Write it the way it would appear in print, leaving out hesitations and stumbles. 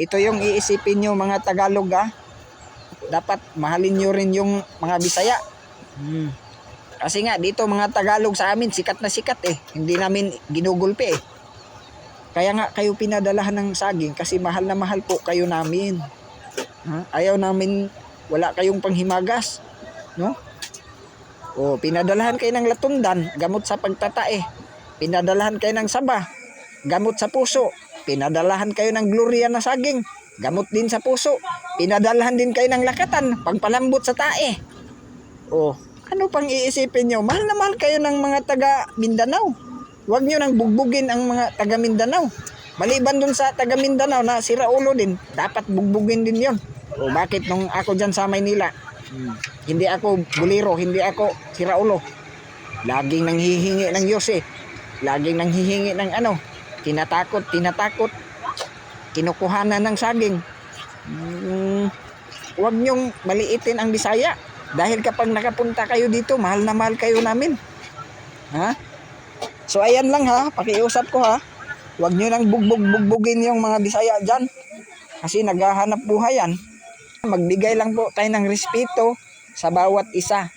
ito yung iisipin nyo mga Tagalog dapat mahalin nyo rin yung mga Bisaya. Kasi nga dito mga Tagalog sa amin sikat na sikat hindi namin ginugulpi Kaya nga kayo pinadalahan ng saging kasi mahal na mahal po kayo namin. Ayaw namin wala kayong panghimagas, no? O pinadalahan kayo ng latundan, gamot sa pagtatae. Pinadalahan kayo ng saba, gamot sa puso. Pinadalahan kayo ng gloria na saging, gamot din sa puso. Pinadalahan din kayo ng lakatan, pagpalambot sa tae. O, ano pang iisipin nyo? Mahal na mahal kayo ng mga taga Mindanao. Huwag nyo nang bugbugin ang mga taga Mindanao. Maliban dun sa taga Mindanao na siraulo din, dapat bugbugin din yon. O bakit nung ako dyan sa Maynila, hindi ako buliro, hindi ako siraulo. Laging nanghihingi ng Diyos Laging nanghihingi ng tinatakot, kinukuhanan ng saging. Huwag nyong maliitin ang Bisaya. Dahil kapag nakapunta kayo dito, mahal na mahal kayo namin. So ayan lang pakiusap ko Huwag nyo nang bugbugin yung mga Bisaya dyan. Kasi naghahanap buhay yan. Magbigay lang po tayo ng respeto sa bawat isa.